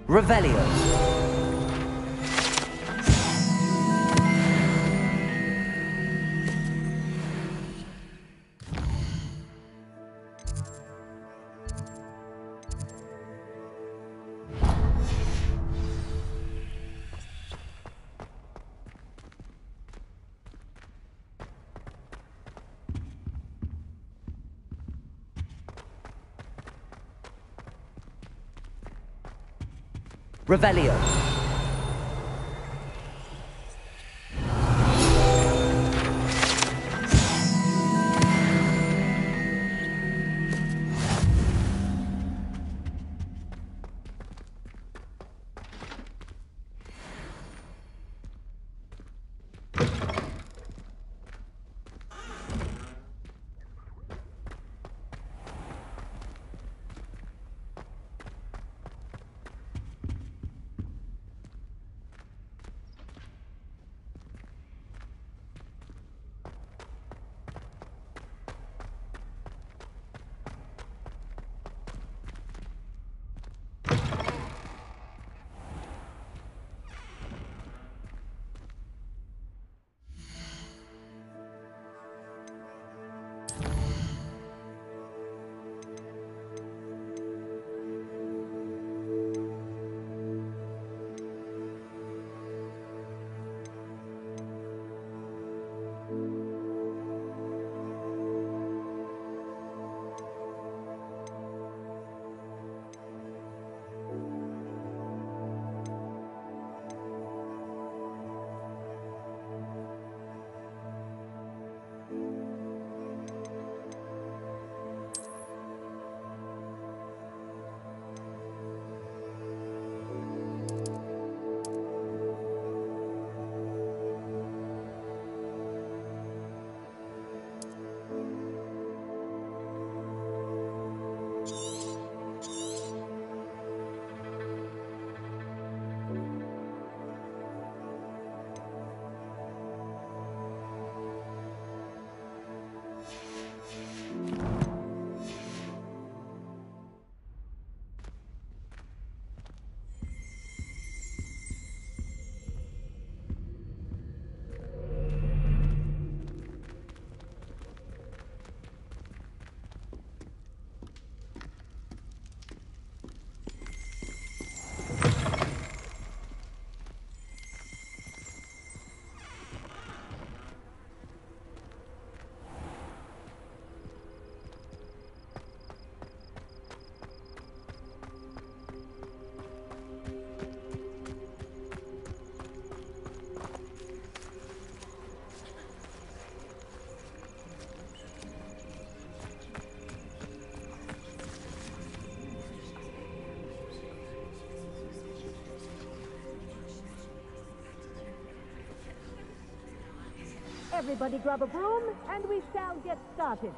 Revelio. Revelio. Everybody grab a broom, and we shall get started.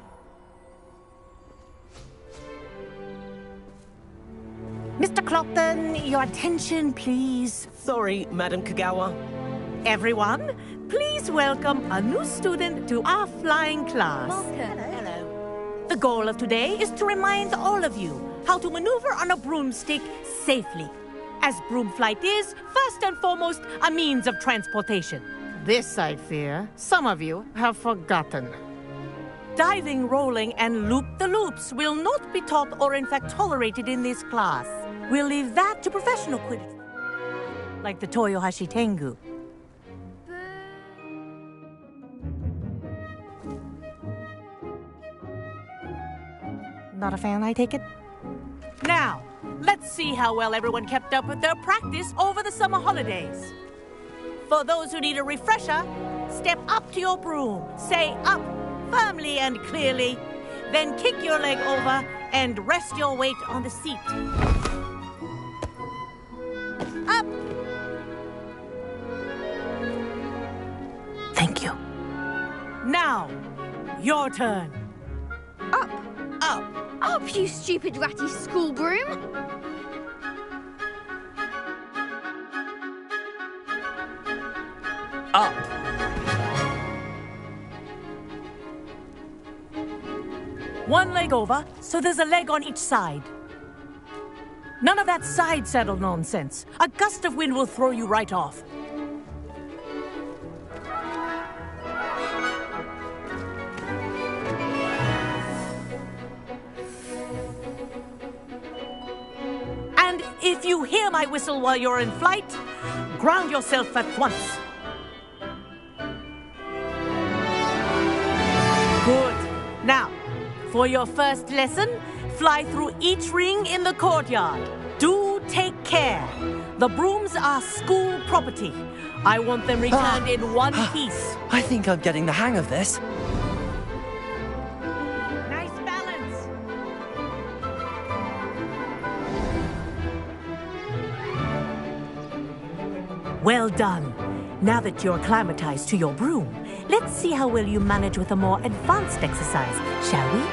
Mr. Clopton, your attention, please. Sorry, Madam Kagawa. Everyone, please welcome a new student to our flying class. Hello. The goal of today is to remind all of you how to maneuver on a broomstick safely, as broom flight is, first and foremost, a means of transportation. This, I fear, some of you have forgotten. Diving, rolling, and loop-the-loops will not be taught or in fact tolerated in this class. We'll leave that to professional quidditch, like the Toyohashi Tengu. Not a fan, I take it? Now, let's see how well everyone kept up with their practice over the summer holidays. For those who need a refresher, step up to your broom, say up firmly and clearly, then kick your leg over and rest your weight on the seat. Up! Thank you. Now, your turn. Up! Up! Up, you stupid ratty school broom! Up. One leg over, so there's a leg on each side. None of that side saddle nonsense. A gust of wind will throw you right off. And if you hear my whistle while you're in flight, ground yourself at once. Good. Now, for your first lesson, fly through each ring in the courtyard. Do take care. The brooms are school property. I want them returned in one piece. I think I'm getting the hang of this. Nice balance. Well done. Now that you're acclimatized to your broom, let's see how well you manage with a more advanced exercise, shall we?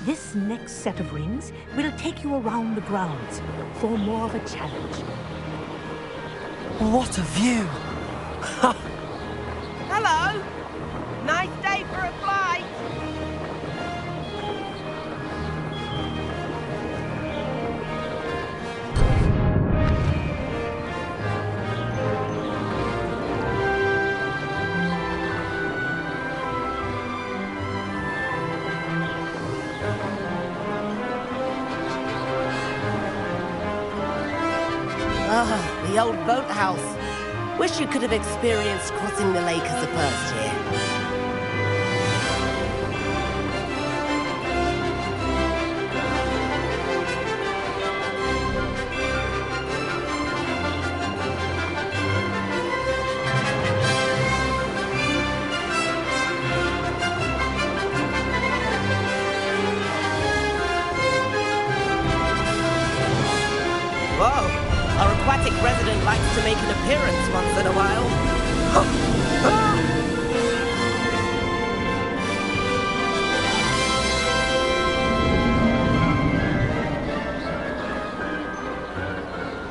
This next set of rings will take you around the grounds for more of a challenge. What a view! Hello! Nice day for a flight! Ah, the old boathouse. Wish you could have experienced crossing the lake as a first year. Whoa! Our aquatic resident likes to make an appearance once in a while.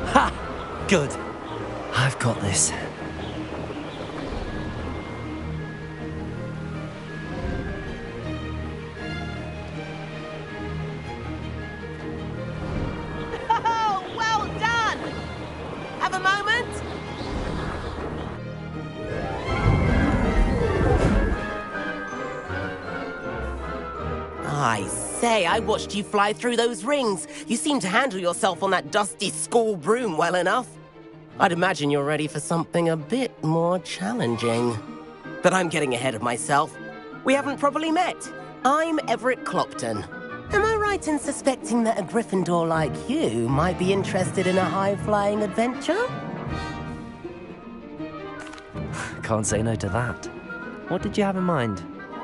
Ha! Good. I've got this. Oh, well done! Have a moment? I say, I watched you fly through those rings. You seem to handle yourself on that dusty school broom well enough. I'd imagine you're ready for something a bit more challenging. But I'm getting ahead of myself. We haven't properly met. I'm Everett Clopton. Am I right in suspecting that a Gryffindor like you might be interested in a high-flying adventure? Can't say no to that. What did you have in mind?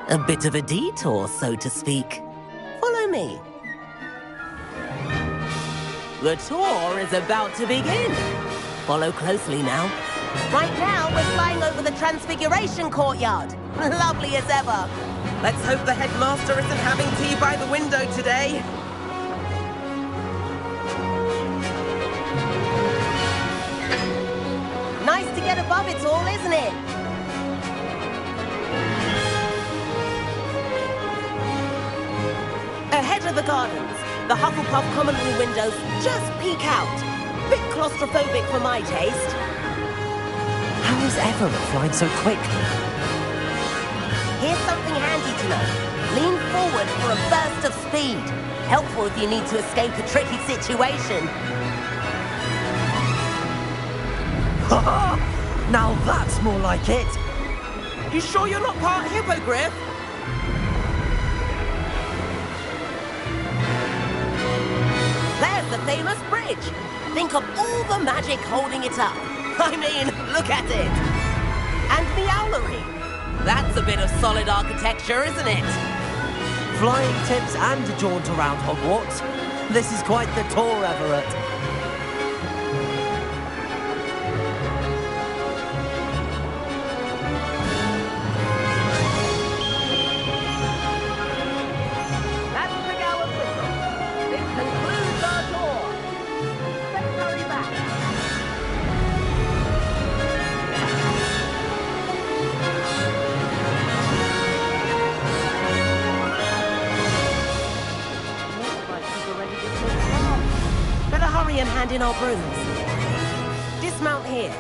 A bit of a detour, so to speak. Follow me. The tour is about to begin. Follow closely now. Right now, we're flying over the Transfiguration Courtyard. Lovely as ever. Let's hope the headmaster isn't having tea by the window today. Nice to get above it all, isn't it? Ahead of the gardens, the Hufflepuff common room windows just peek out. Bit claustrophobic for my taste. How is Everett flying so quickly? Here's something handy to know. Lean forward for a burst of speed. Helpful if you need to escape a tricky situation. Now that's more like it. You sure you're not part hippogriff? There's the famous bridge. Think of all the magic holding it up. I mean, look at it. And the owlery. That's a bit of solid architecture, isn't it? Flying tips and a jaunt around Hogwarts. This is quite the tour, Everett. That's the Gower whistle. This concludes our tour. Let's hurry back. in our brooms. Dismount here.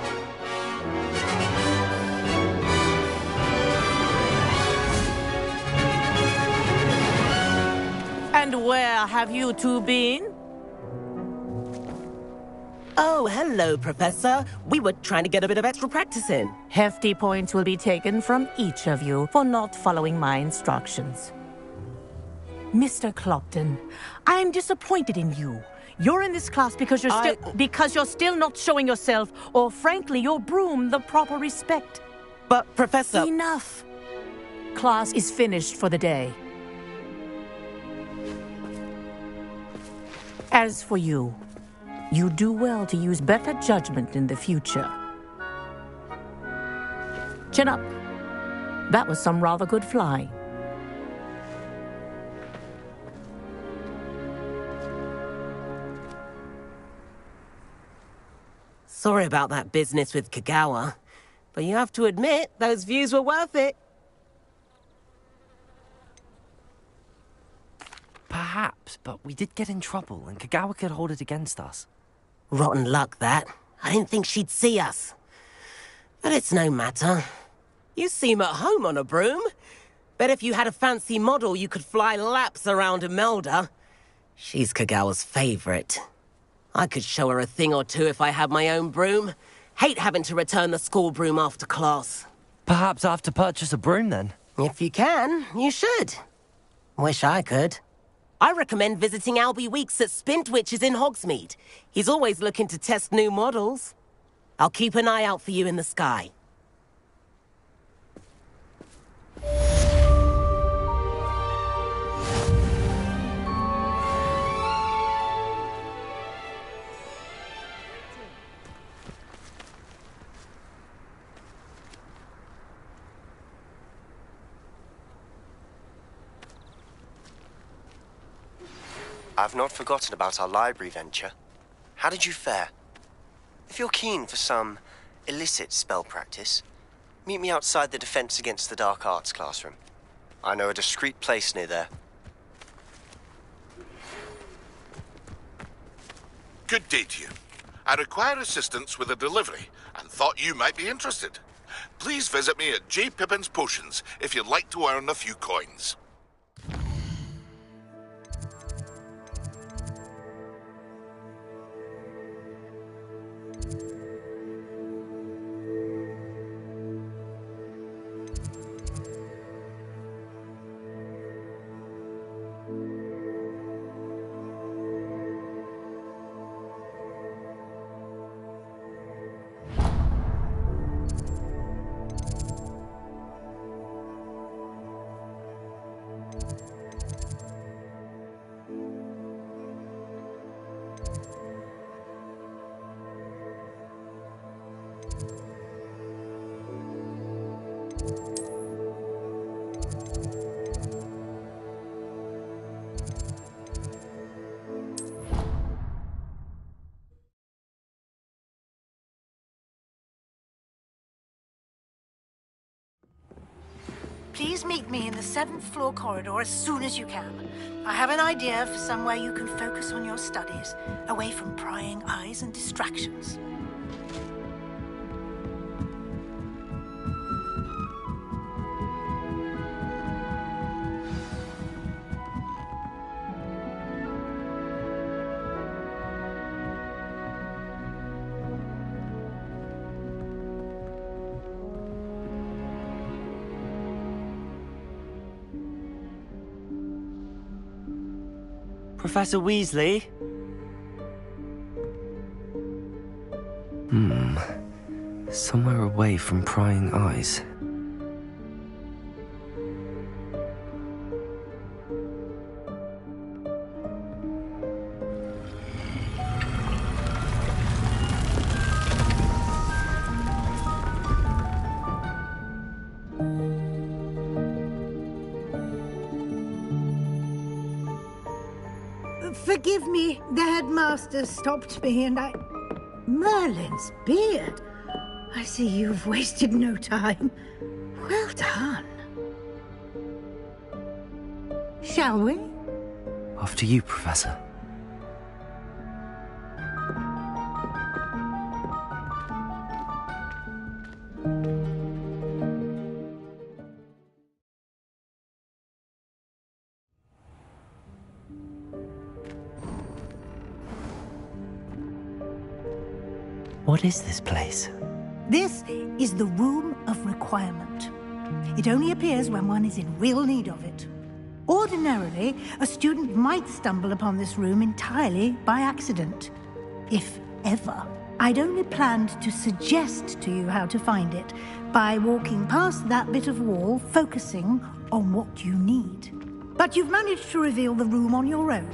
And where have you two been? Oh, hello, Professor. We were trying to get a bit of extra practice in. Hefty points will be taken from each of you for not following my instructions. Mr. Clopton, I'm disappointed in you. You're in this class because you're still not showing yourself, or frankly, your broom, the proper respect. But, Professor... Enough. Class is finished for the day. As for you, you do well to use better judgment in the future. Chin up. That was some rather good flying. Sorry about that business with Kagawa, but you have to admit, those views were worth it. Perhaps, but we did get in trouble, and Kagawa could hold it against us. Rotten luck, that. I didn't think she'd see us. But it's no matter. You seem at home on a broom. Bet if you had a fancy model, you could fly laps around Imelda. She's Kagawa's favorite. I could show her a thing or two if I had my own broom. Hate having to return the school broom after class. Perhaps I have to purchase a broom, then? If you can, you should. Wish I could. I recommend visiting Albie Weeks at Spintwitches in Hogsmeade. He's always looking to test new models. I'll keep an eye out for you in the sky. I've not forgotten about our library venture. How did you fare? If you're keen for some illicit spell practice, meet me outside the Defense Against the Dark Arts classroom. I know a discreet place near there. Good day to you. I require assistance with a delivery and thought you might be interested. Please visit me at J. Pippin's Potions if you'd like to earn a few coins. Please meet me in the 7th floor corridor as soon as you can. I have an idea for somewhere you can focus on your studies, away from prying eyes and distractions. Professor Weasley? Somewhere away from prying eyes. Forgive me, the headmaster stopped me and I... Merlin's beard. I see you've wasted no time. Well done. Shall we? After you, Professor. What is this place? This is the Room of Requirement. It only appears when one is in real need of it. Ordinarily, a student might stumble upon this room entirely by accident. If ever. I'd only planned to suggest to you how to find it by walking past that bit of wall, focusing on what you need. But you've managed to reveal the room on your own.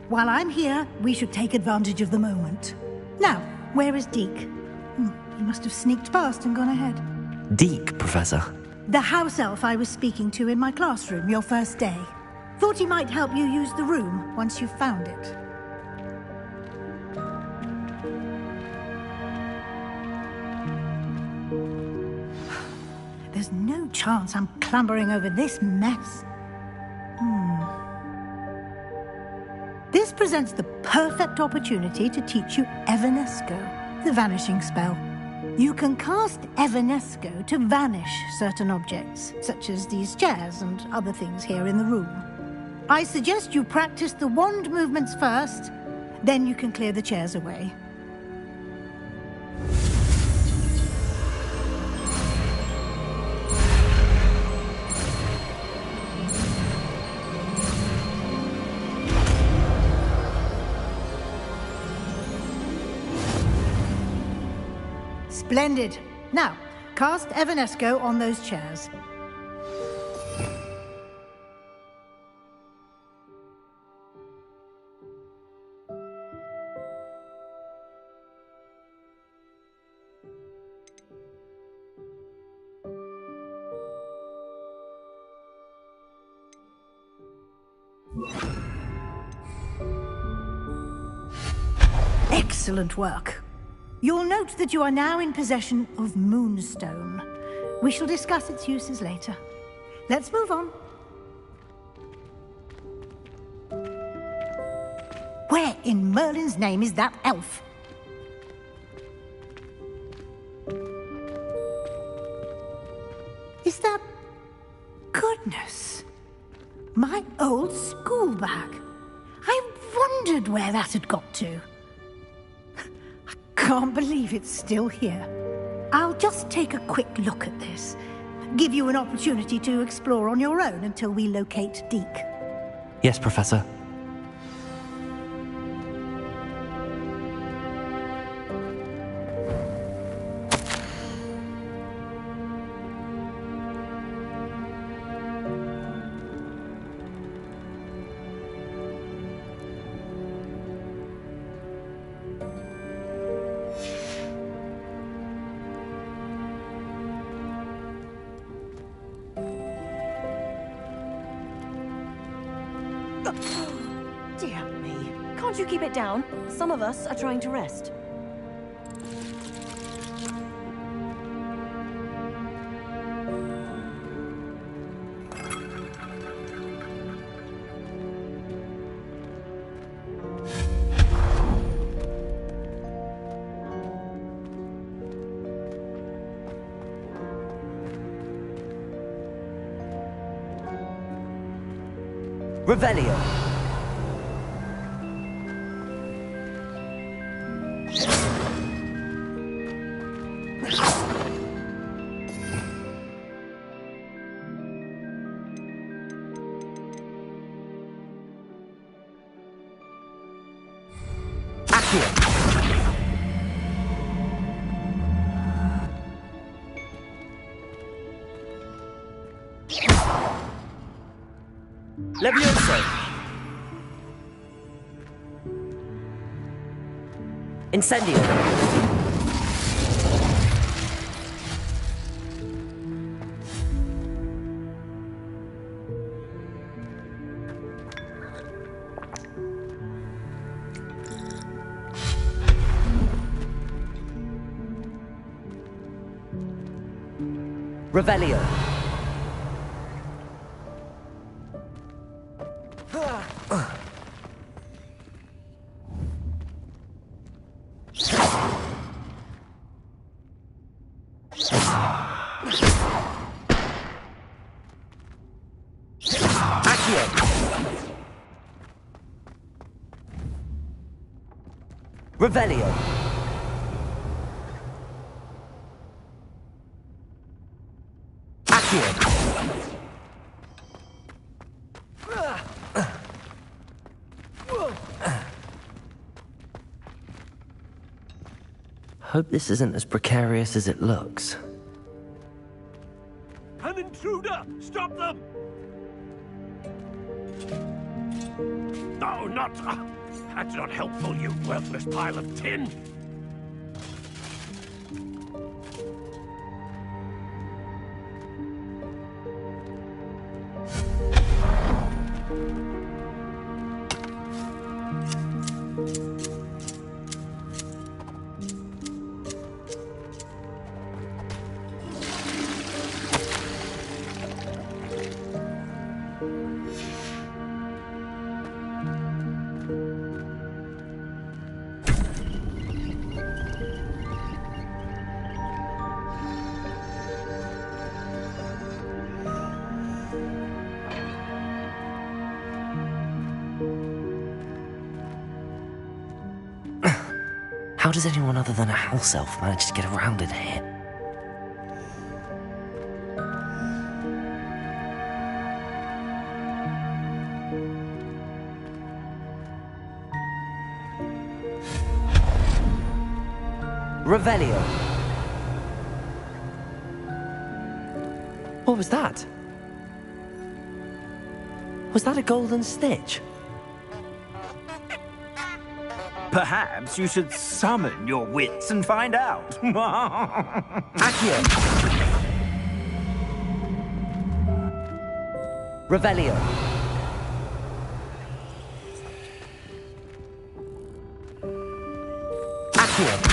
While I'm here, we should take advantage of the moment. Now, where is Deke? He must have sneaked past and gone ahead. Deke, Professor. The house elf I was speaking to in my classroom your first day. Thought he might help you use the room once you've found it. There's no chance I'm clambering over this mess. This presents the perfect opportunity to teach you Evanesco, the vanishing spell. You can cast Evanesco to vanish certain objects, such as these chairs and other things here in the room. I suggest you practice the wand movements first, then you can clear the chairs away. Splendid. Now, cast Evanesco on those chairs. Excellent work. You'll note that you are now in possession of Moonstone. We shall discuss its uses later. Let's move on. Where in Merlin's name is that elf? Is that... Goodness. My old school bag. I wondered where that had got to. Can't believe it's still here. I'll just take a quick look at this. Give you an opportunity to explore on your own until we locate Deke. Yes, Professor. Dear me. Can't you keep it down? Some of us are trying to rest. Revelio. Levioso. Incendio. Revelio. Revelio. Accio. Hope this isn't as precarious as it looks. An intruder! Stop them! No, not... that's not helpful, you worthless pile of tin! How does anyone other than a house elf manage to get around in here? Revelio. What was that? Was that a golden snitch? Perhaps you should summon your wits and find out. Accio. Revelio. Accio.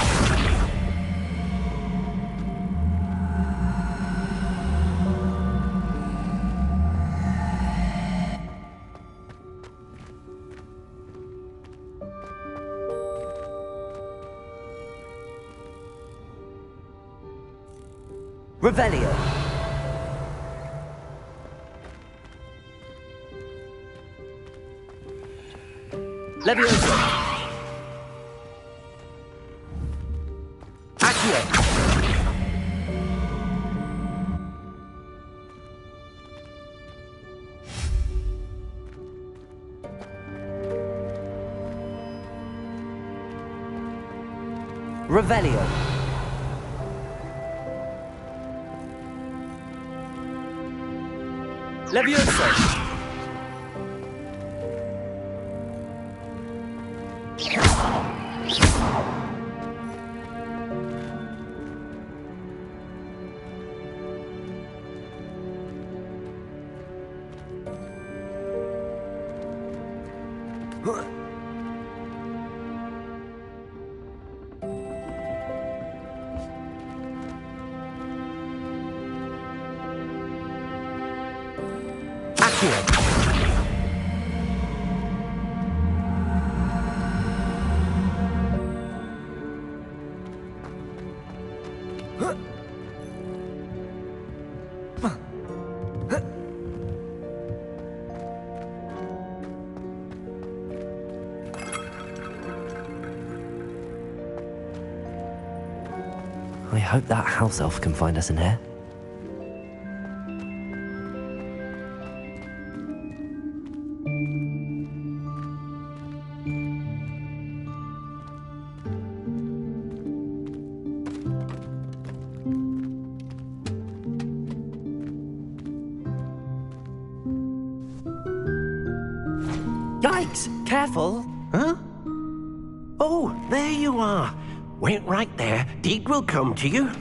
Revelio. Levioso. Accio. Revelio. Levioso. I hope that house elf can find us in here. Yikes! Careful! Huh? Oh, there you are. Wait right there. Deke will come to you.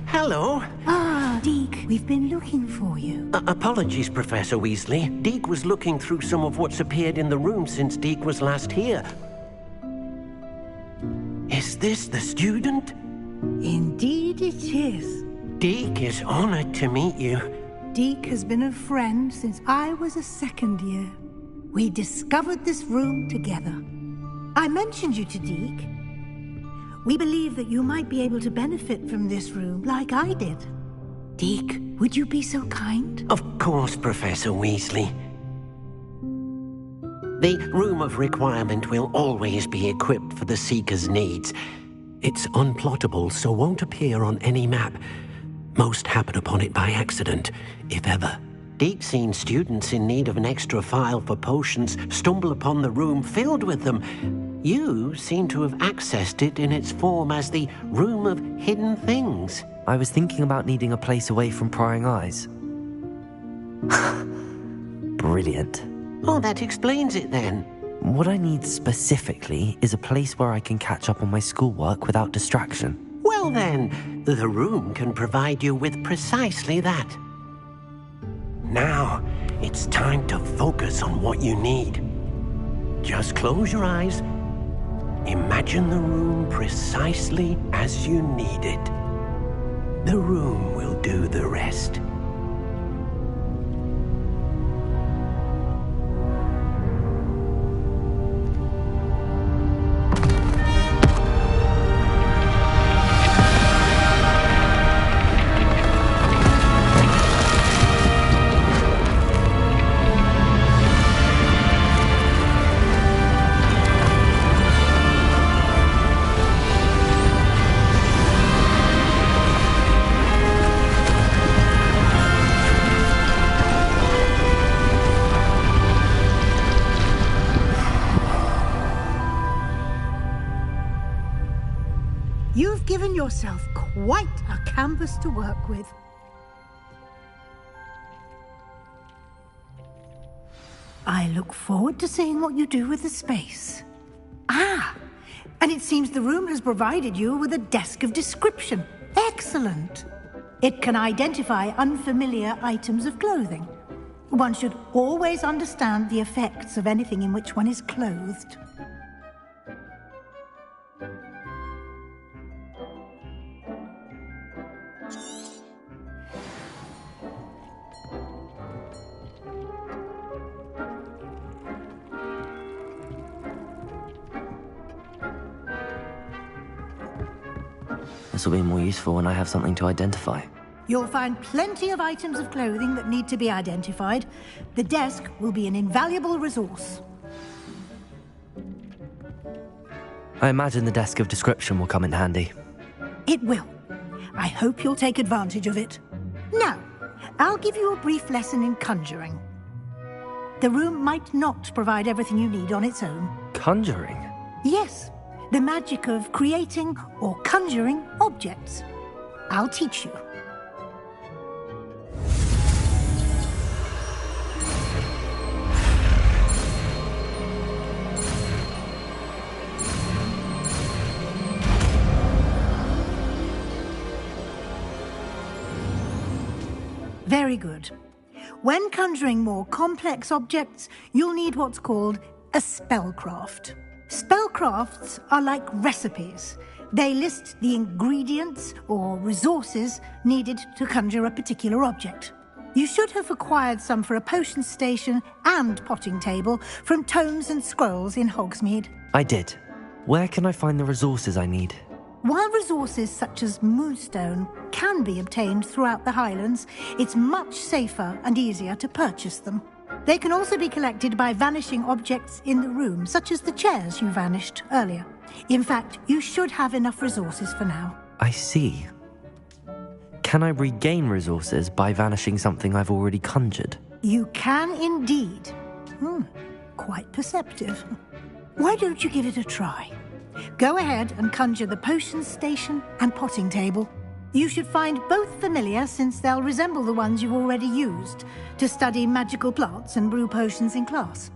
Hello. Ah, Deke, we've been looking for you. Apologies, Professor Weasley. Deke was looking through some of what's appeared in the room since Deke was last here. Is this the student? Indeed it is. Deke is honored to meet you. Deke has been a friend since I was a second year. We discovered this room together. I mentioned you to Deke. We believe that you might be able to benefit from this room like I did. Deke, would you be so kind? Of course, Professor Weasley. The Room of Requirement will always be equipped for the Seeker's needs. It's unplottable, so won't appear on any map. Most happen upon it by accident, if ever. Deke's seen students in need of an extra file for potions stumble upon the room filled with them. You seem to have accessed it in its form as the Room of Hidden Things. I was thinking about needing a place away from prying eyes. Brilliant. Oh, that explains it then. What I need specifically is a place where I can catch up on my schoolwork without distraction. Well then, the room can provide you with precisely that. Now, it's time to focus on what you need. Just close your eyes. Imagine the room precisely as you need it. The room will do the rest. You've given yourself quite a canvas to work with. I look forward to seeing what you do with the space. Ah, and it seems the room has provided you with a desk of description. Excellent. It can identify unfamiliar items of clothing. One should always understand the effects of anything in which one is clothed. This will be more useful when I have something to identify. You'll find plenty of items of clothing that need to be identified. The desk will be an invaluable resource. I imagine the desk of description will come in handy. It will. I hope you'll take advantage of it. Now, I'll give you a brief lesson in conjuring. The room might not provide everything you need on its own. Conjuring? Yes, the magic of creating or conjuring objects. I'll teach you. Very good. When conjuring more complex objects, you'll need what's called a spellcraft. Spellcrafts are like recipes. They list the ingredients or resources needed to conjure a particular object. You should have acquired some for a potion station and potting table from tomes and scrolls in Hogsmeade. I did. Where can I find the resources I need? While resources such as moonstone can be obtained throughout the Highlands, it's much safer and easier to purchase them. They can also be collected by vanishing objects in the room, such as the chairs you vanished earlier. In fact, you should have enough resources for now. I see. Can I regain resources by vanishing something I've already conjured? You can indeed. Quite perceptive. Why don't you give it a try? Go ahead and conjure the potion station and potting table. You should find both familiar, since they'll resemble the ones you've already used to study magical plants and brew potions in class.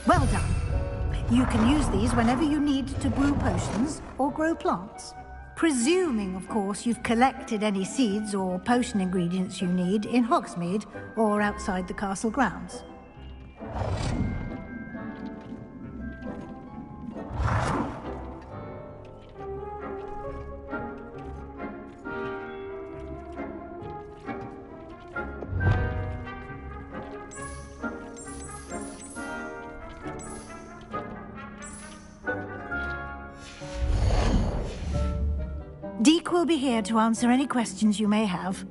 Well done. You can use these whenever you need to brew potions or grow plants. Presuming, of course, you've collected any seeds or potion ingredients you need in Hogsmeade or outside the castle grounds. Deke will be here to answer any questions you may have.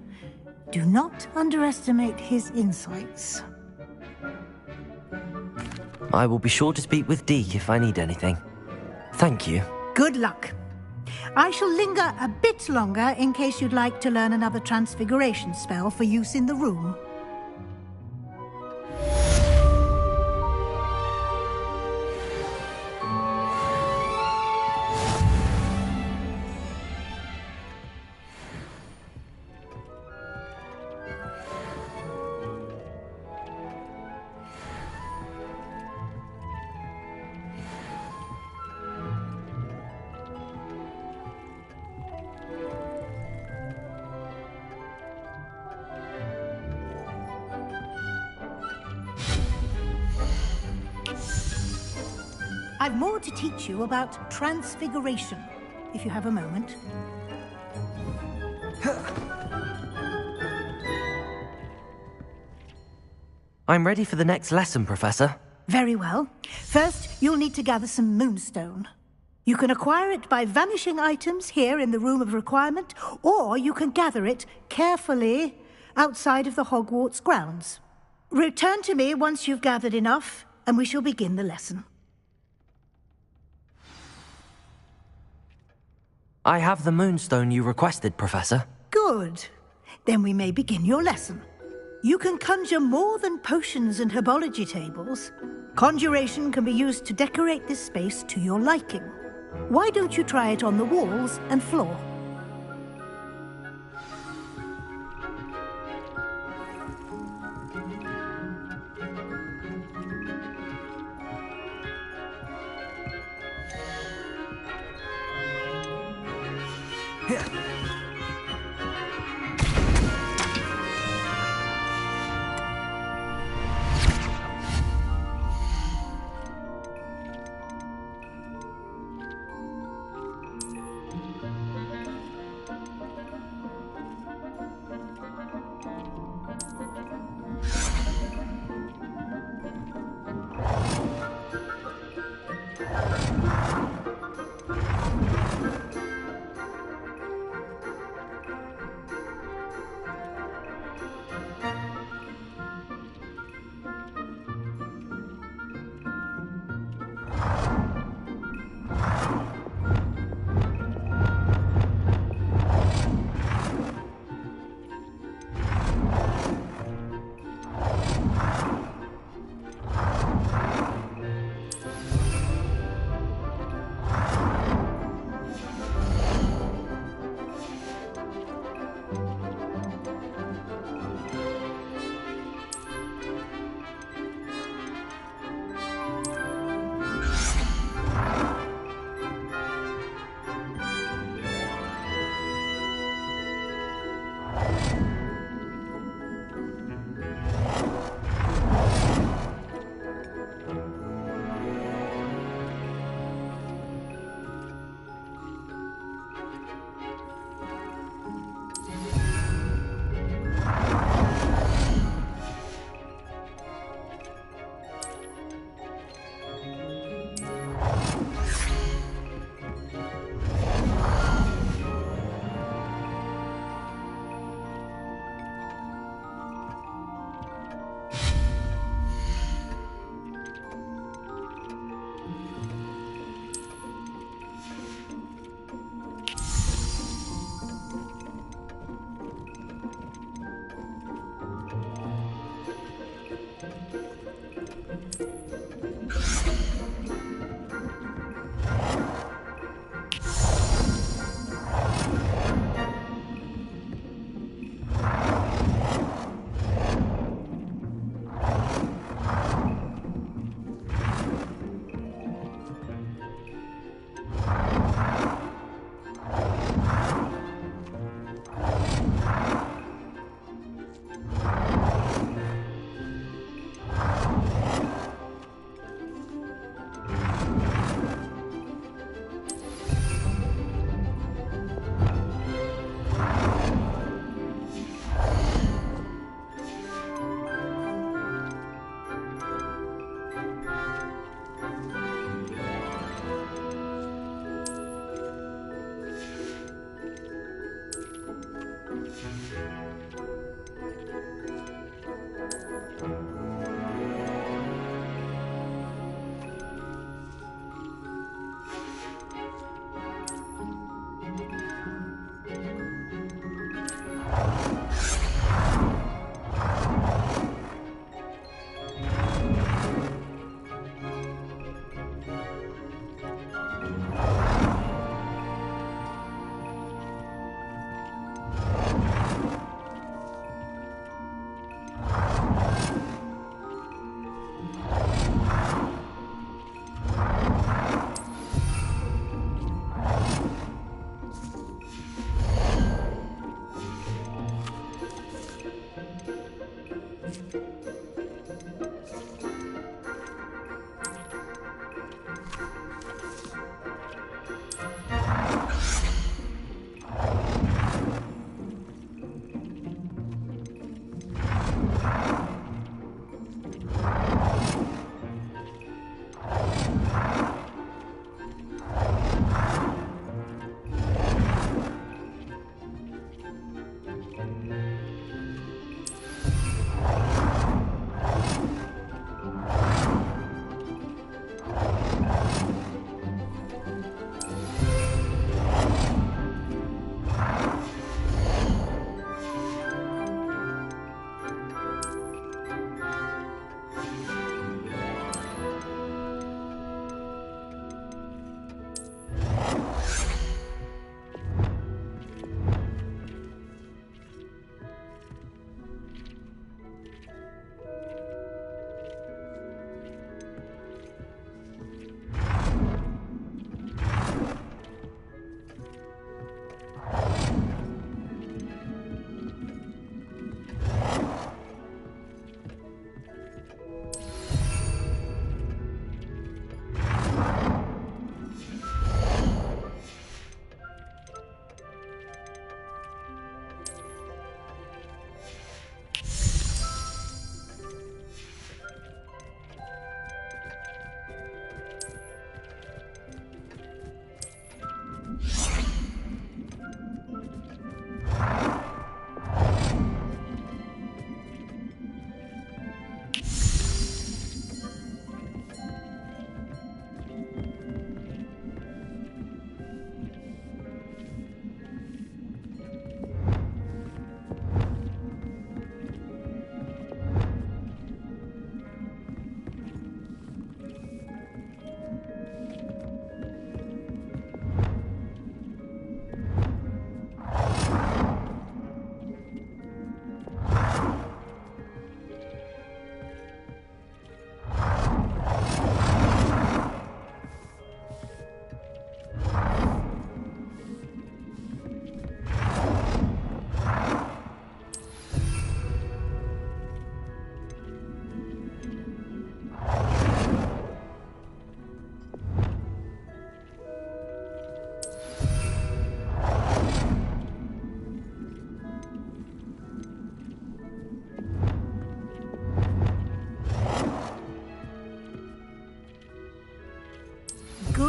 Do not underestimate his insights. I will be sure to speak with Deke if I need anything. Thank you. Good luck. I shall linger a bit longer in case you'd like to learn another transfiguration spell for use in the room. I've more to teach you about transfiguration, if you have a moment. I'm ready for the next lesson, Professor. Very well. First, you'll need to gather some moonstone. You can acquire it by vanishing items here in the Room of Requirement, or you can gather it carefully outside of the Hogwarts grounds. Return to me once you've gathered enough, and we shall begin the lesson. I have the moonstone you requested, Professor. Good. Then we may begin your lesson. You can conjure more than potions and herbology tables. Conjuration can be used to decorate this space to your liking. Why don't you try it on the walls and floor?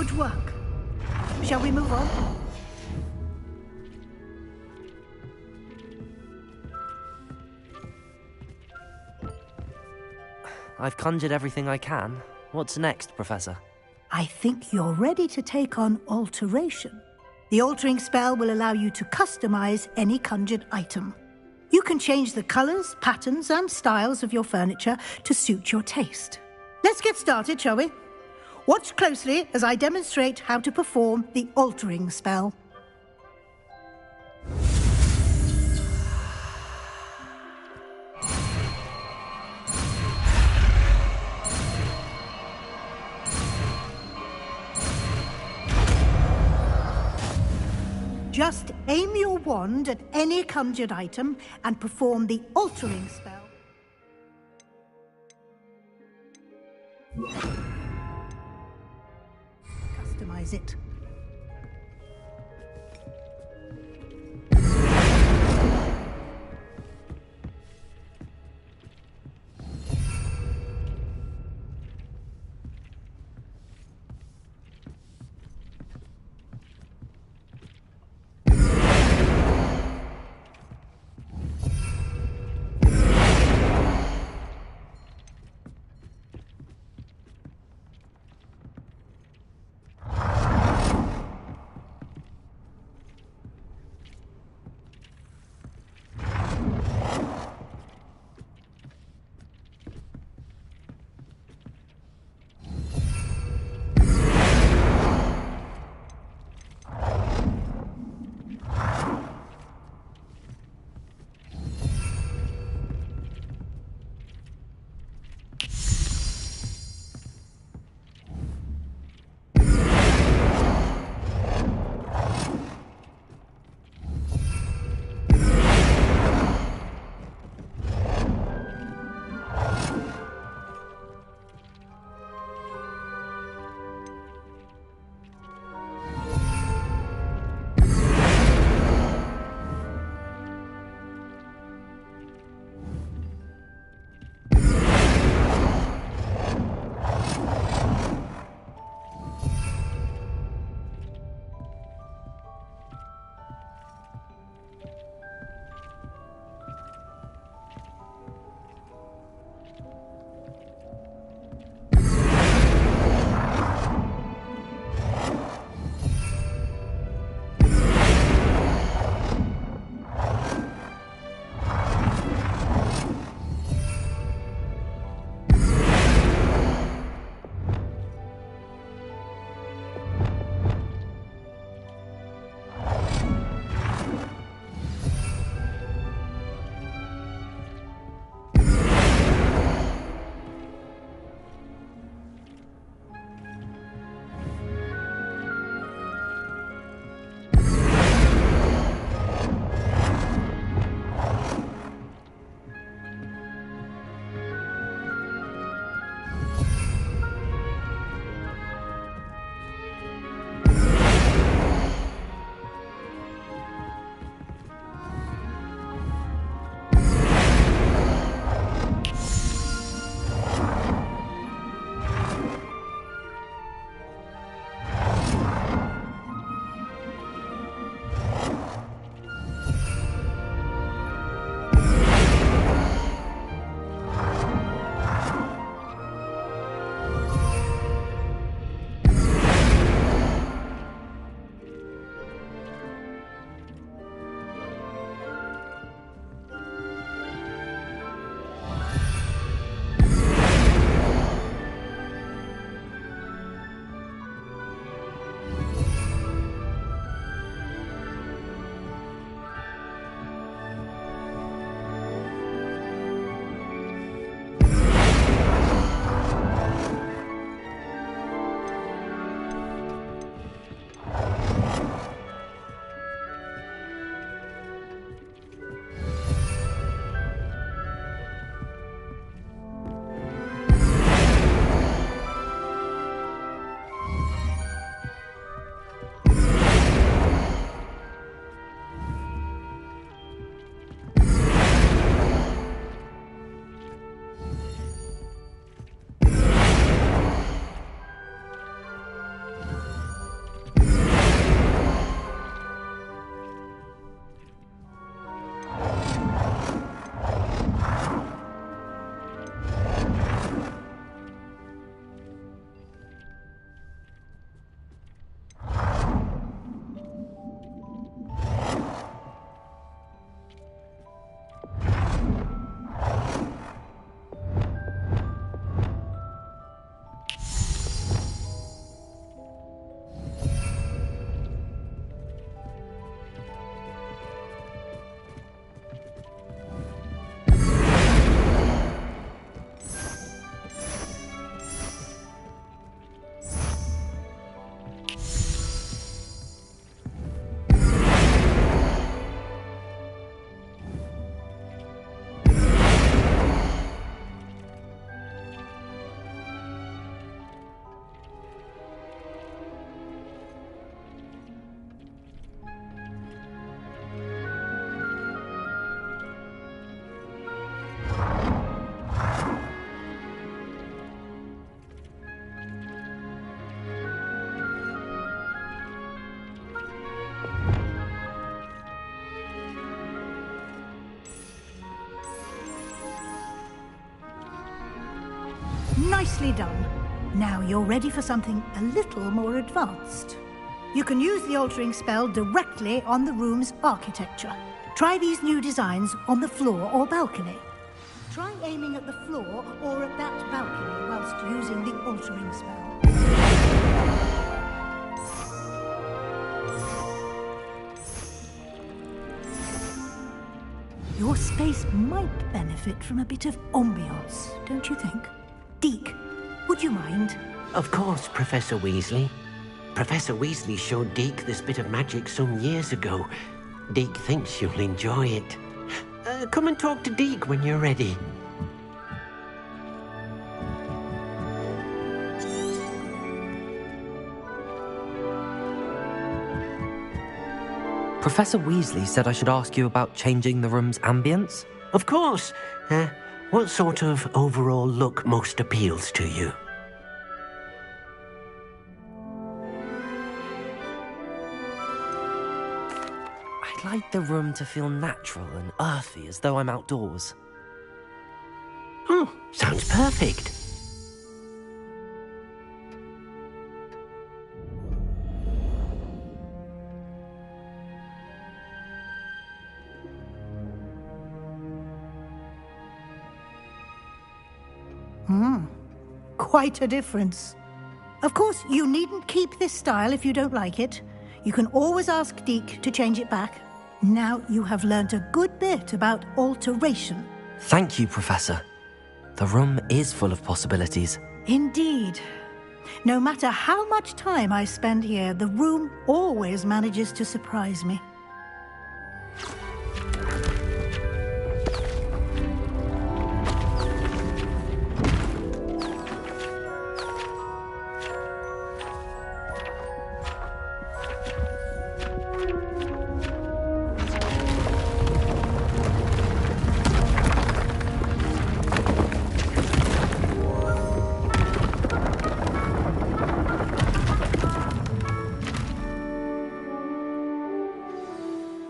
Good work. Shall we move on? I've conjured everything I can. What's next, Professor? I think you're ready to take on alteration. The altering spell will allow you to customize any conjured item. You can change the colors, patterns, and styles of your furniture to suit your taste. Let's get started, shall we? Watch closely as I demonstrate how to perform the altering spell. Just aim your wand at any conjured item and perform the altering spell. Customize it. Nicely done. Now you're ready for something a little more advanced. You can use the altering spell directly on the room's architecture. Try these new designs on the floor or balcony. Try aiming at the floor or at that balcony whilst using the altering spell. Your space might benefit from a bit of ambiance, don't you think? Deke, would you mind? Of course, Professor Weasley. Professor Weasley showed Deke this bit of magic some years ago. Deke thinks you'll enjoy it. Come and talk to Deke when you're ready. Professor Weasley said I should ask you about changing the room's ambience? Of course. What sort of overall look most appeals to you? I'd like the room to feel natural and earthy, as though I'm outdoors. Oh, sounds perfect. Quite a difference. Of course, you needn't keep this style if you don't like it. You can always ask Deke to change it back. Now you have learnt a good bit about alteration. Thank you, Professor. The room is full of possibilities. Indeed. No matter how much time I spend here, the room always manages to surprise me.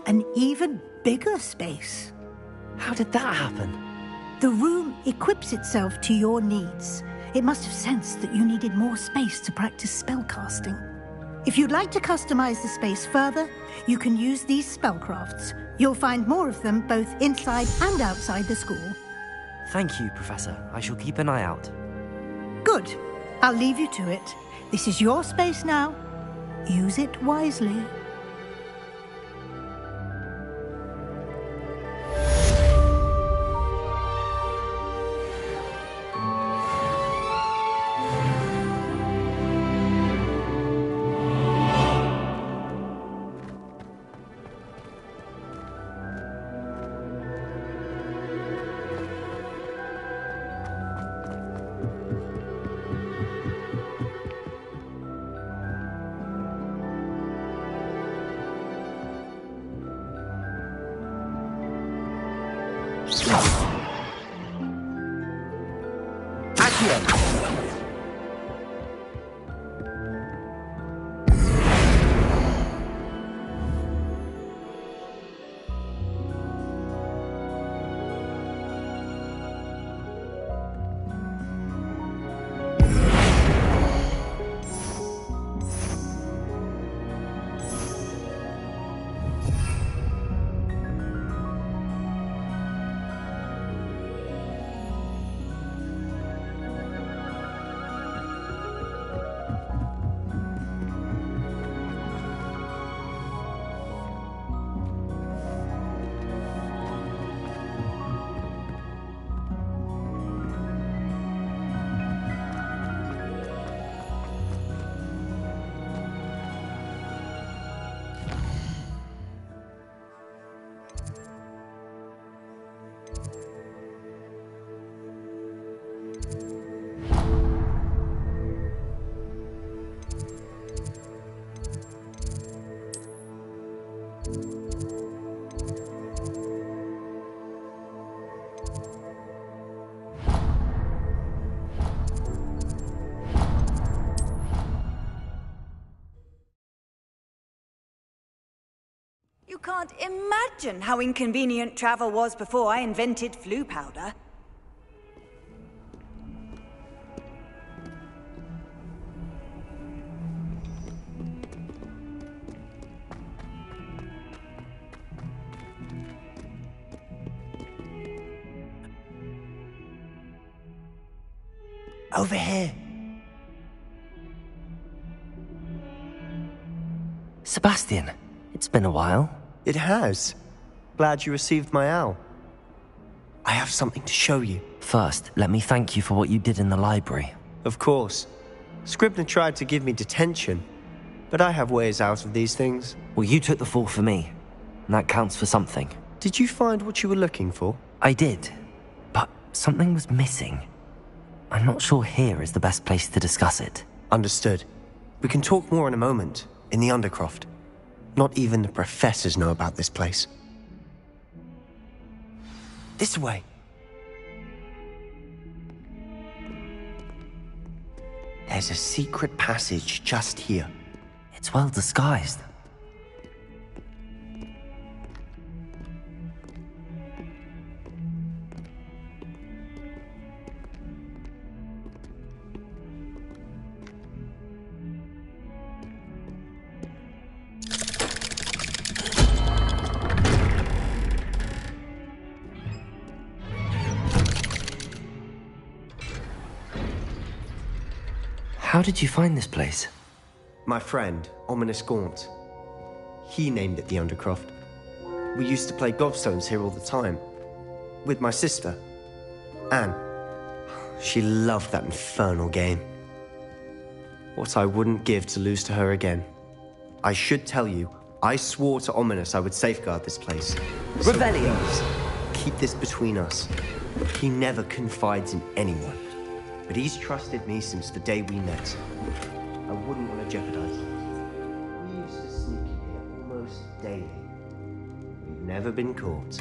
An even bigger space. How did that happen? The room equips itself to your needs. It must have sensed that you needed more space to practice spellcasting. If you'd like to customize the space further, you can use these spellcrafts. You'll find more of them both inside and outside the school. Thank you, Professor. I shall keep an eye out. Good. I'll leave you to it. This is your space now. Use it wisely. You can't imagine how inconvenient travel was before I invented flu powder. Over here. Sebastian, it's been a while. It has. Glad you received my owl. I have something to show you. First, let me thank you for what you did in the library. Of course. Scribner tried to give me detention, but I have ways out of these things. Well, you took the fall for me, and that counts for something. Did you find what you were looking for? I did, but something was missing. I'm not sure here is the best place to discuss it. Understood. We can talk more in a moment, in the Undercroft. Not even the professors know about this place. This way. There's a secret passage just here. It's well disguised. How did you find this place? My friend, Ominous Gaunt. He named it the Undercroft. We used to play gobstones here all the time. With my sister, Anne. She loved that infernal game. What I wouldn't give to lose to her again. I should tell you, I swore to Ominous I would safeguard this place. Rebellion! So please, keep this between us. He never confides in anyone. But he's trusted me since the day we met. I wouldn't want to jeopardize it. We used to sneak in here almost daily. We've never been caught.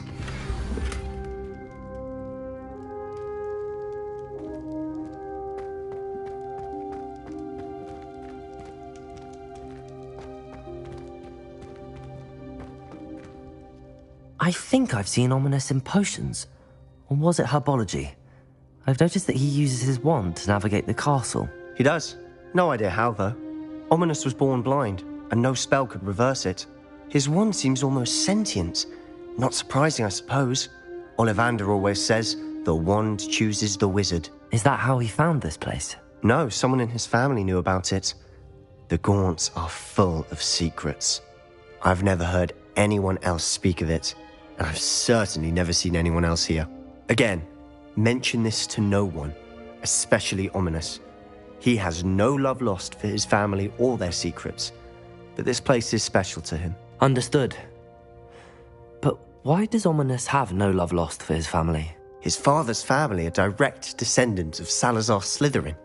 I think I've seen Ominous in potions. Or was it herbology? I've noticed that he uses his wand to navigate the castle. He does. No idea how, though. Ominous was born blind, and no spell could reverse it. His wand seems almost sentient. Not surprising, I suppose. Ollivander always says, the wand chooses the wizard. Is that how he found this place? No, someone in his family knew about it. The Gaunts are full of secrets. I've never heard anyone else speak of it, and I've certainly never seen anyone else here. Again, mention this to no one, especially Ominous. He has no love lost for his family or their secrets, but this place is special to him. Understood. But why does Ominous have no love lost for his family? His father's family are direct descendants of Salazar Slytherin,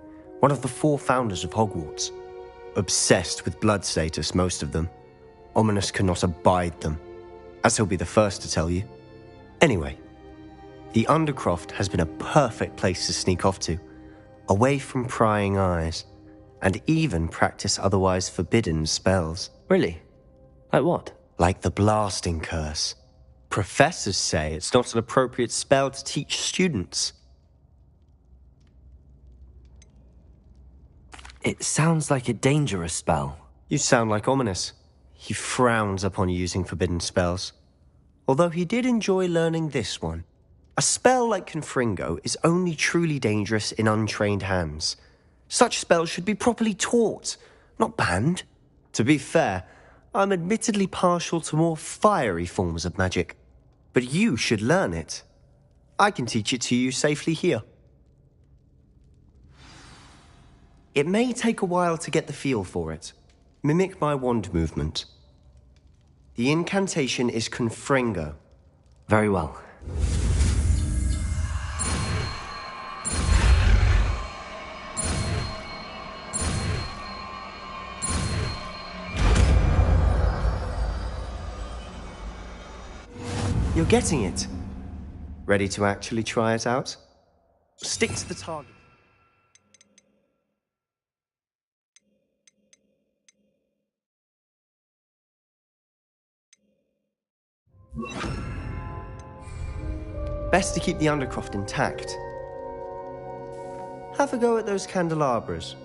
one of the 4 founders of Hogwarts. Obsessed with blood status, most of them. Ominous cannot abide them, as he'll be the first to tell you. Anyway, the Undercroft has been a perfect place to sneak off to, away from prying eyes, and even practice otherwise forbidden spells. Really? Like what? Like the blasting curse. Professors say it's not an appropriate spell to teach students. It sounds like a dangerous spell. You sound like Ominous. He frowns upon using forbidden spells. Although he did enjoy learning this one. A spell like Confringo is only truly dangerous in untrained hands. Such spells should be properly taught, not banned. To be fair, I'm admittedly partial to more fiery forms of magic. But you should learn it. I can teach it to you safely here. It may take a while to get the feel for it. Mimic my wand movement. The incantation is Confringo. Very well. You're getting it. Ready to actually try it out? Stick to the target. Best to keep the Undercroft intact. Have a go at those candelabras.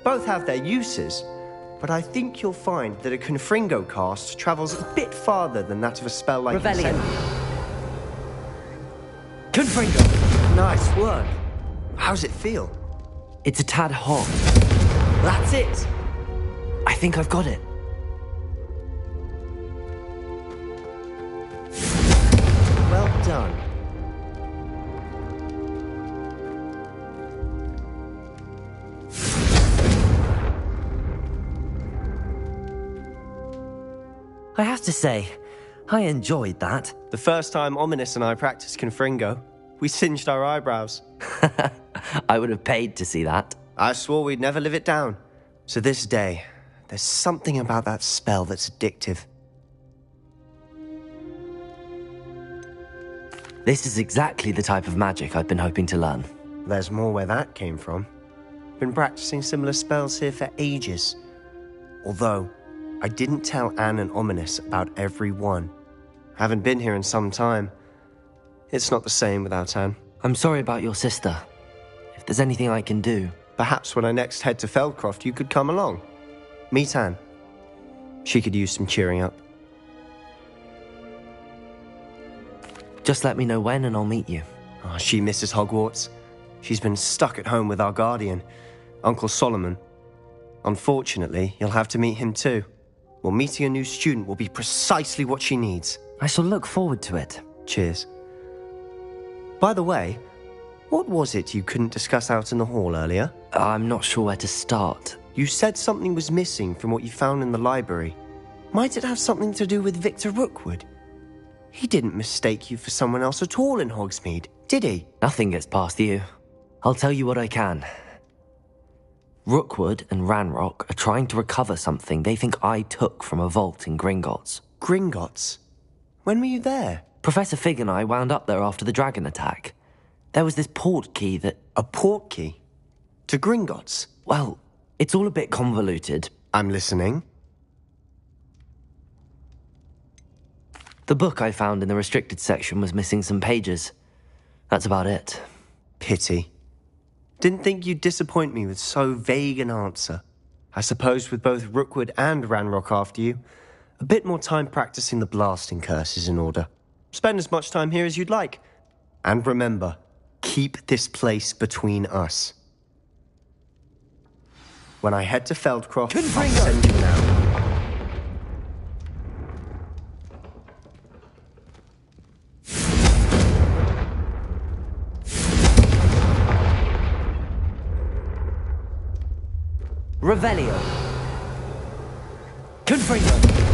Both have their uses, but I think you'll find that a Confringo cast travels a bit farther than that of a spell like Rebellion. Confringo! Nice work. How's it feel? It's a tad hot. That's it! I think I've got it. Well done. I have to say, I enjoyed that. The first time Ominous and I practiced Confringo, we singed our eyebrows. I would have paid to see that. I swore we'd never live it down. So this day, there's something about that spell that's addictive. This is exactly the type of magic I've been hoping to learn. There's more where that came from. Been practicing similar spells here for ages. Although, I didn't tell Anne and Ominous about every one. Haven't been here in some time. It's not the same without Anne. I'm sorry about your sister. If there's anything I can do... Perhaps when I next head to Feldcroft, you could come along. Meet Anne. She could use some cheering up. Just let me know when and I'll meet you. Oh, she misses Hogwarts. She's been stuck at home with our guardian, Uncle Solomon. Unfortunately, you'll have to meet him too. Well, meeting a new student will be precisely what she needs. I shall look forward to it. Cheers. By the way, what was it you couldn't discuss out in the hall earlier? I'm not sure where to start. You said something was missing from what you found in the library. Might it have something to do with Victor Rookwood? He didn't mistake you for someone else at all in Hogsmeade, did he? Nothing gets past you. I'll tell you what I can. Rookwood and Ranrock are trying to recover something they think I took from a vault in Gringotts. Gringotts? When were you there? Professor Fig and I wound up there after the dragon attack. There was this port key that... A port key? To Gringotts? Well, it's all a bit convoluted. I'm listening. The book I found in the restricted section was missing some pages. That's about it. Pity. Didn't think you'd disappoint me with so vague an answer. I suppose with both Rookwood and Ranrock after you, a bit more time practicing the blasting curse is in order. Spend as much time here as you'd like. And remember, keep this place between us. When I head to Feldcroft, I'll send you now. Revelio. Confringo.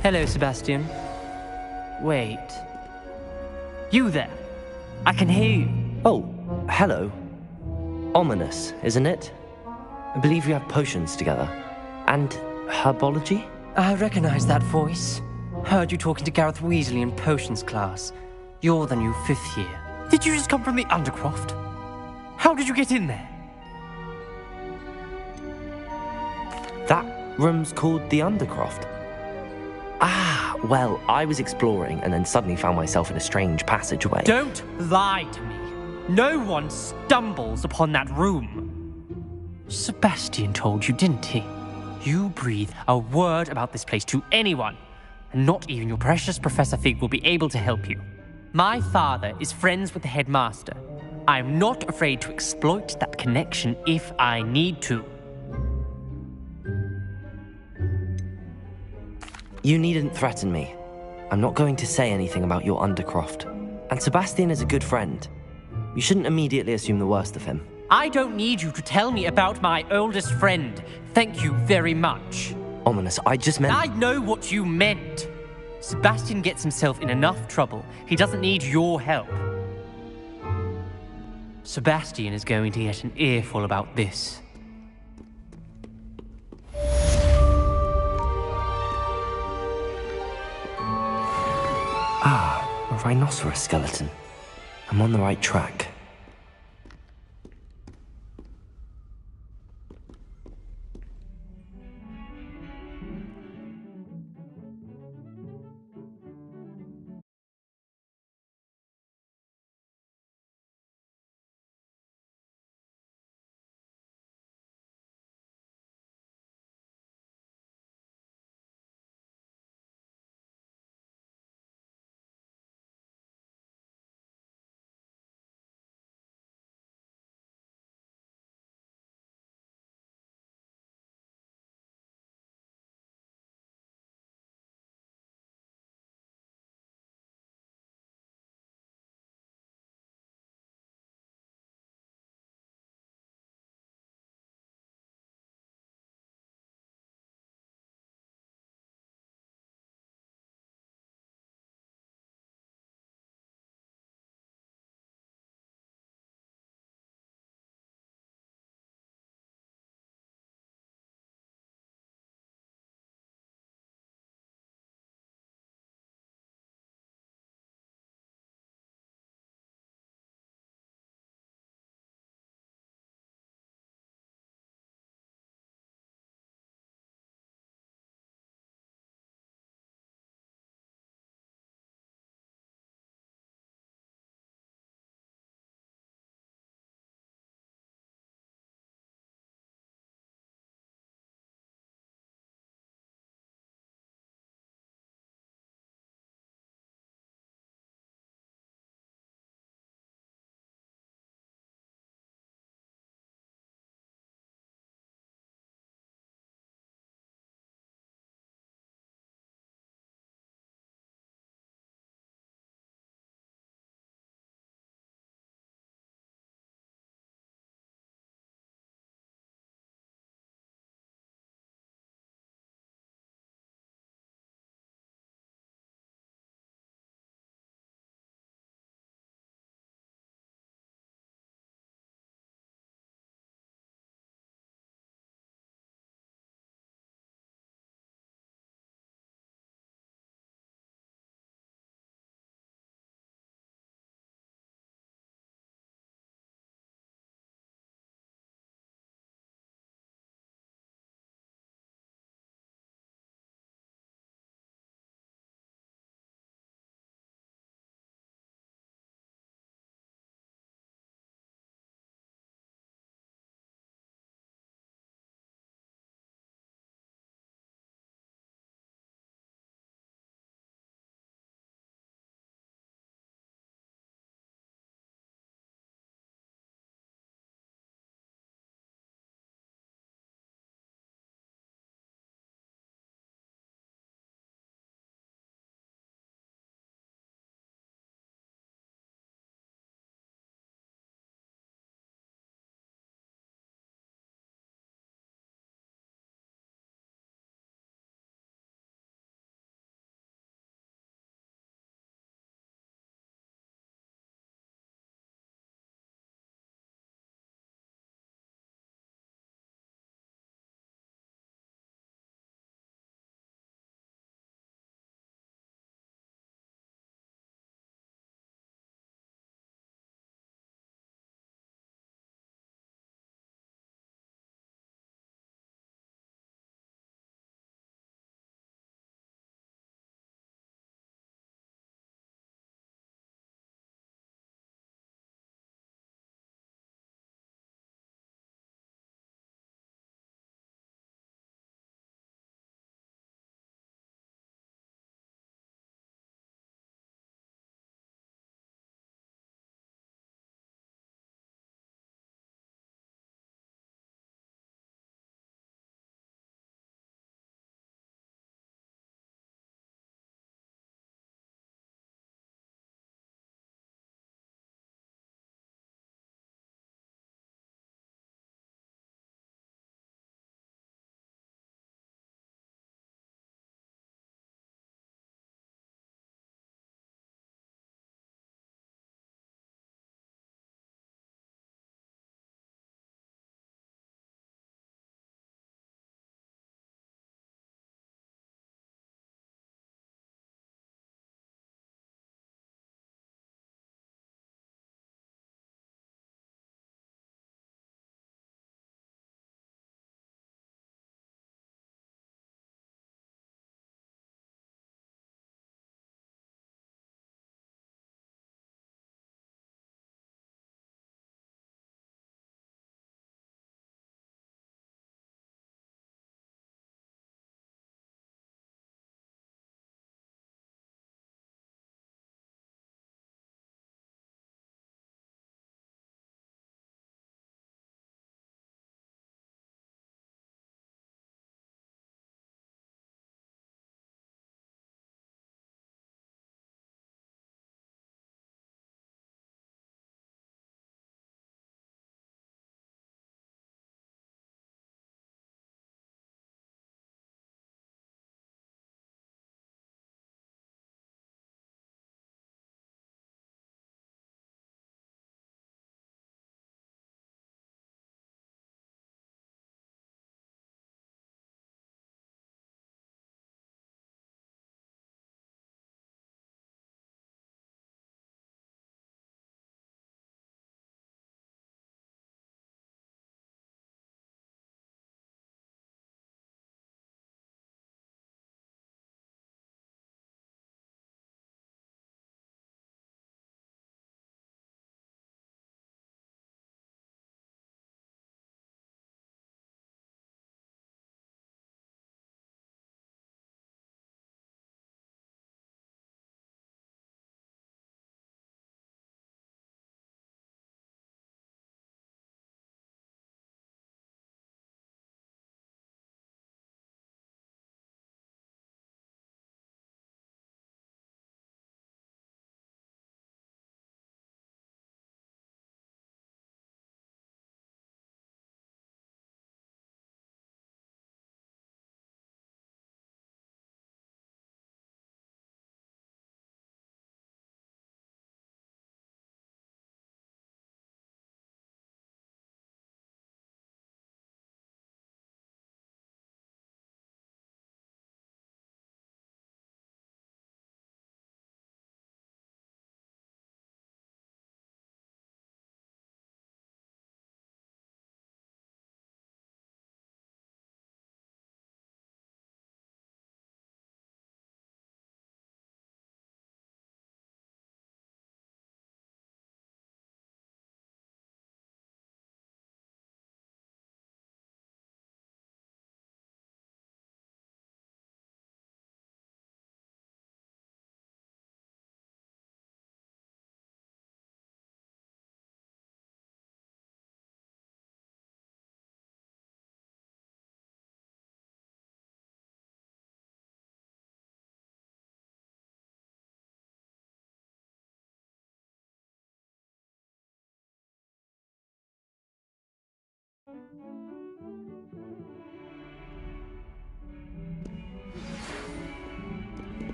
Hello, Sebastian. Wait. You there? I can hear you. Oh, hello. Ominous, isn't it? I believe you have potions together. And herbology? I recognize that voice. Heard you talking to Gareth Weasley in potions class. You're the new 5th year. Did you just come from the Undercroft? How did you get in there? That room's called the Undercroft. Ah, well, I was exploring and then suddenly found myself in a strange passageway. Don't lie to me. No one stumbles upon that room. Sebastian told you, didn't he? You breathe a word about this place to anyone, and not even your precious Professor Fig will be able to help you. My father is friends with the headmaster. I'm not afraid to exploit that connection if I need to. You needn't threaten me. I'm not going to say anything about your Undercroft. And Sebastian is a good friend. You shouldn't immediately assume the worst of him. I don't need you to tell me about my oldest friend. Thank you very much. Ominous, I just meant... I know what you meant. Sebastian gets himself in enough trouble. He doesn't need your help. Sebastian is going to get an earful about this. rhinoceros skeleton. I'm on the right track.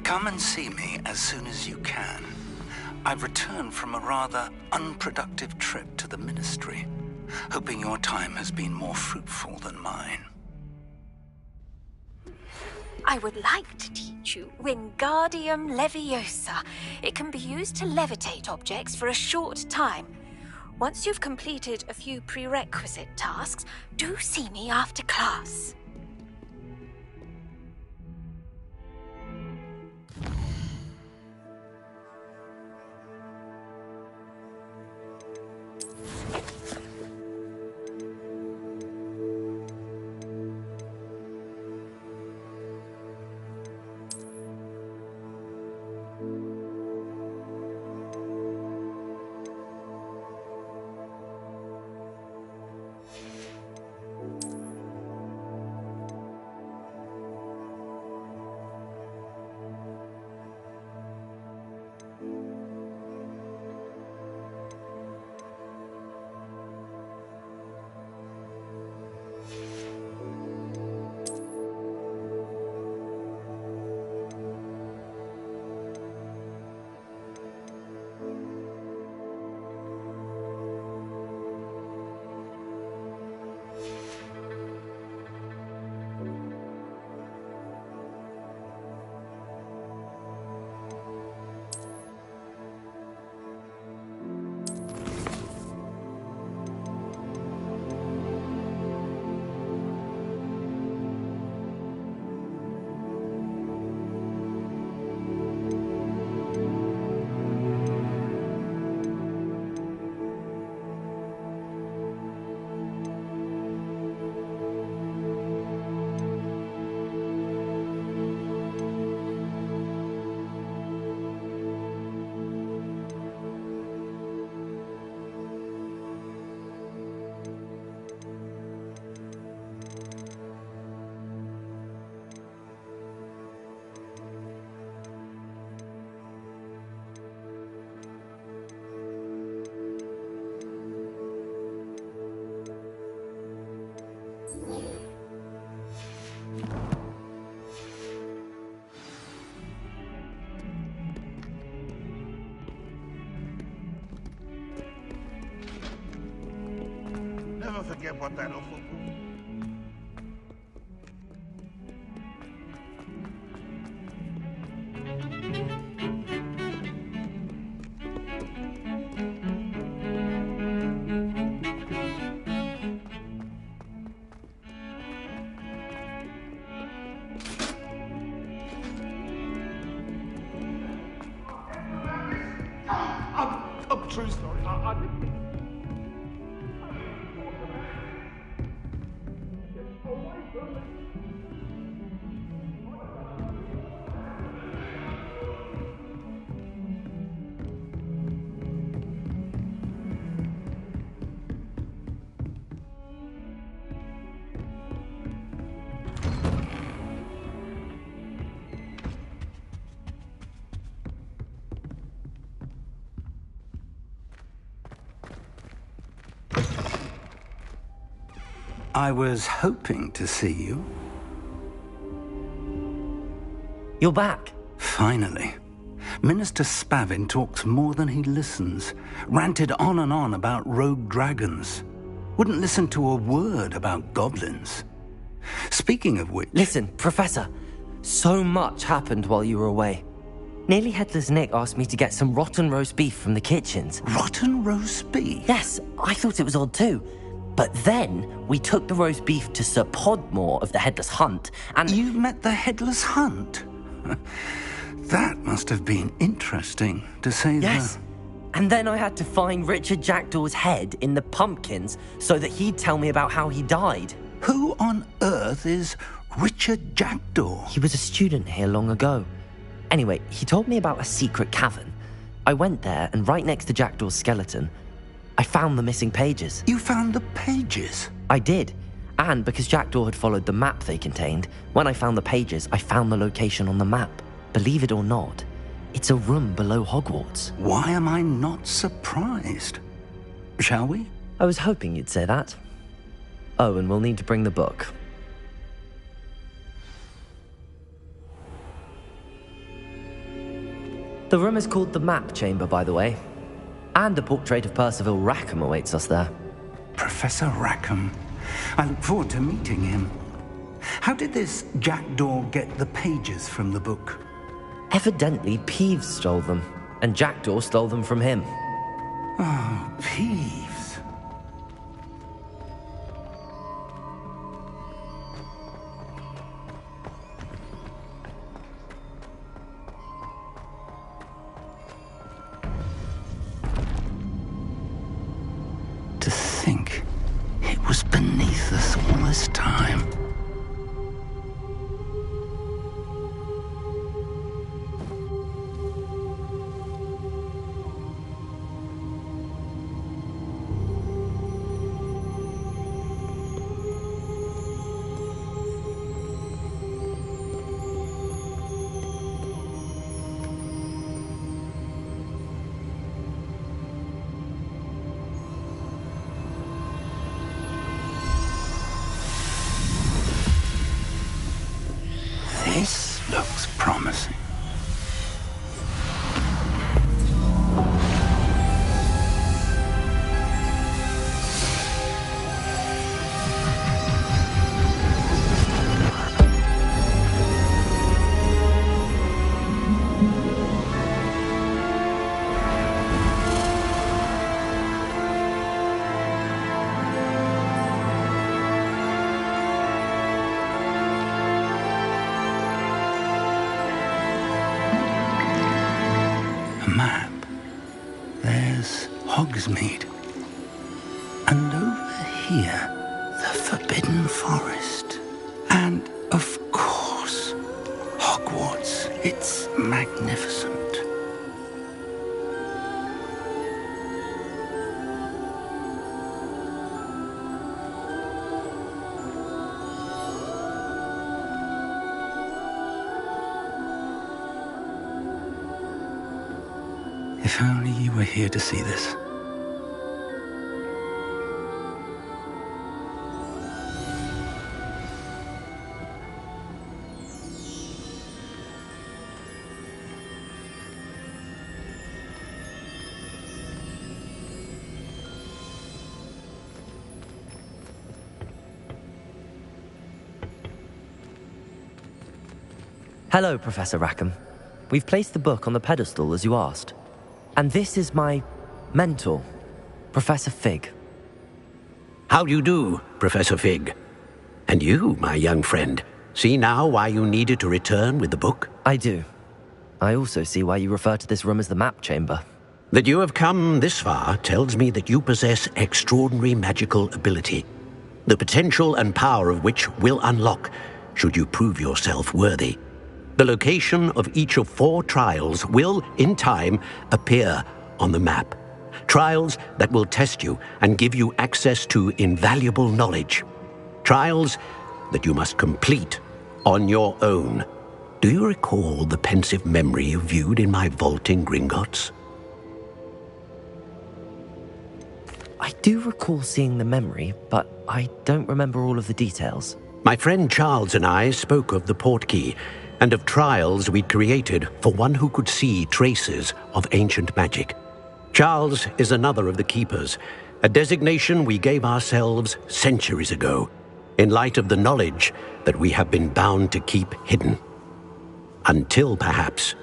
Come and see me as soon as you can. I've returned from a rather unproductive trip to the Ministry, hoping your time has been more fruitful than mine. I would like to teach you Wingardium Leviosa. It can be used to levitate objects for a short time. Once you've completed a few prerequisite tasks, do see me after class. Never forget what that awful... I'm true story. I didn't... I was hoping to see you. You're back. Finally. Minister Spavin talks more than he listens. Ranted on and on about rogue dragons. Wouldn't listen to a word about goblins. Speaking of which... Listen, Professor. So much happened while you were away. Nearly Headless Nick asked me to get some rotten roast beef from the kitchens. Rotten roast beef? Yes, I thought it was odd too. But then we took the roast beef to Sir Podmore of the Headless Hunt, and... You met the Headless Hunt? That must have been interesting, to say the... Yes. And then I had to find Richard Jackdaw's head in the pumpkins so that he'd tell me about how he died. Who on earth is Richard Jackdaw? He was a student here long ago. Anyway, he told me about a secret cavern. I went there, and right next to Jackdaw's skeleton, I found the missing pages. You found the pages? I did. And because Jackdaw had followed the map they contained, when I found the pages, I found the location on the map. Believe it or not, it's a room below Hogwarts. Why am I not surprised? Shall we? I was hoping you'd say that. Oh, and we'll need to bring the book. The room is called the Map Chamber, by the way. And a portrait of Percival Rackham awaits us there. Professor Rackham. I look forward to meeting him. How did this jackdaw get the pages from the book? Evidently, Peeves stole them, and Jackdaw stole them from him. Oh, Peeves. To think it was beneath us all this time. This looks promising. Map. There's Hogsmeade. And over here, the Forbidden Forest. And, of course, Hogwarts. It's magnificent. If only you were here to see this. Hello, Professor Rackham. We've placed the book on the pedestal as you asked. And this is my mentor, Professor Fig. How do you do, Professor Fig? And you, my young friend, see now why you needed to return with the book? I do. I also see why you refer to this room as the Map Chamber. That you have come this far tells me that you possess extraordinary magical ability, the potential and power of which will unlock should you prove yourself worthy. The location of each of 4 trials will, in time, appear on the map. Trials that will test you and give you access to invaluable knowledge. Trials that you must complete on your own. Do you recall the pensive memory you viewed in my vault in Gringotts? I do recall seeing the memory, but I don't remember all of the details. My friend Charles and I spoke of the portkey and of trials we'd created for one who could see traces of ancient magic. Charles is another of the keepers, a designation we gave ourselves centuries ago, in light of the knowledge that we have been bound to keep hidden. Until, perhaps,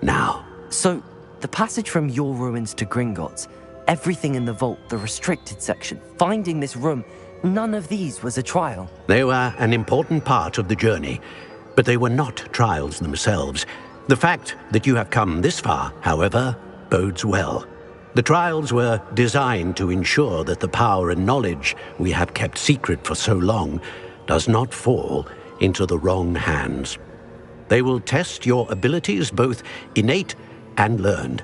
now. So, the passage from your ruins to Gringotts, everything in the vault, the restricted section, finding this room, none of these was a trial. They were an important part of the journey, but they were not trials themselves. The fact that you have come this far, however, bodes well. The trials were designed to ensure that the power and knowledge we have kept secret for so long does not fall into the wrong hands. They will test your abilities, both innate and learned.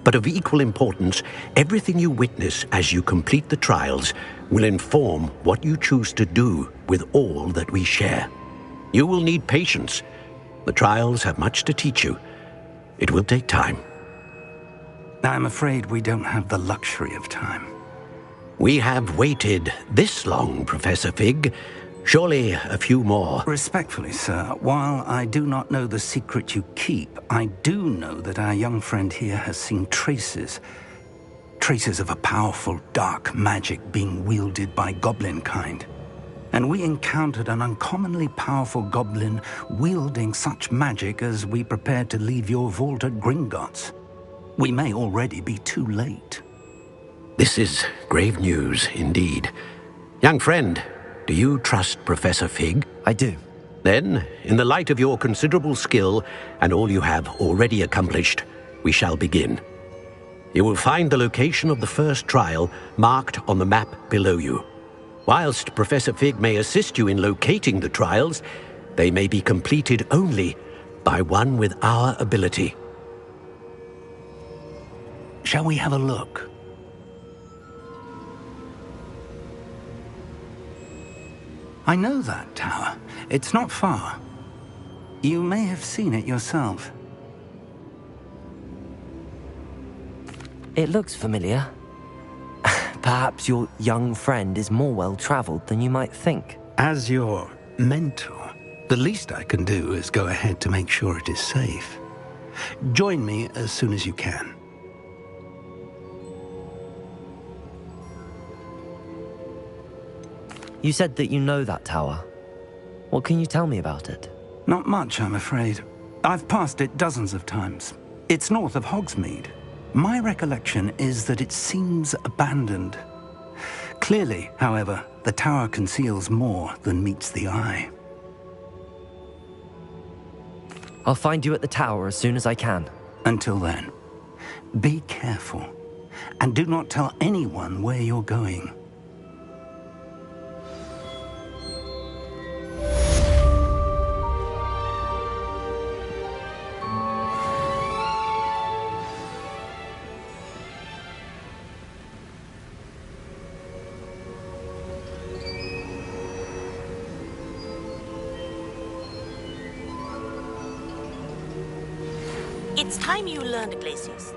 But of equal importance, everything you witness as you complete the trials will inform what you choose to do with all that we share. You will need patience. The trials have much to teach you. It will take time. I'm afraid we don't have the luxury of time. We have waited this long, Professor Fig. Surely a few more. Respectfully, sir, while I do not know the secret you keep, I do know that our young friend here has seen traces of a powerful dark magic being wielded by goblin kind. And we encountered an uncommonly powerful goblin wielding such magic as we prepared to leave your vault at Gringotts. We may already be too late. This is grave news indeed. Young friend, do you trust Professor Fig? I do. Then, in the light of your considerable skill and all you have already accomplished, we shall begin. You will find the location of the first trial marked on the map below you. Whilst Professor Fig may assist you in locating the trials, they may be completed only by one with our ability. Shall we have a look? I know that tower. It's not far. You may have seen it yourself. It looks familiar. Perhaps your young friend is more well-traveled than you might think. As your mentor, the least I can do is go ahead to make sure it is safe. Join me as soon as you can. You said that you know that tower. What can you tell me about it? Not much, I'm afraid. I've passed it dozens of times. It's north of Hogsmeade. My recollection is that it seems abandoned. Clearly, however, the tower conceals more than meets the eye. I'll find you at the tower as soon as I can. Until then, be careful, and do not tell anyone where you're going. It's time you learned, Glacius.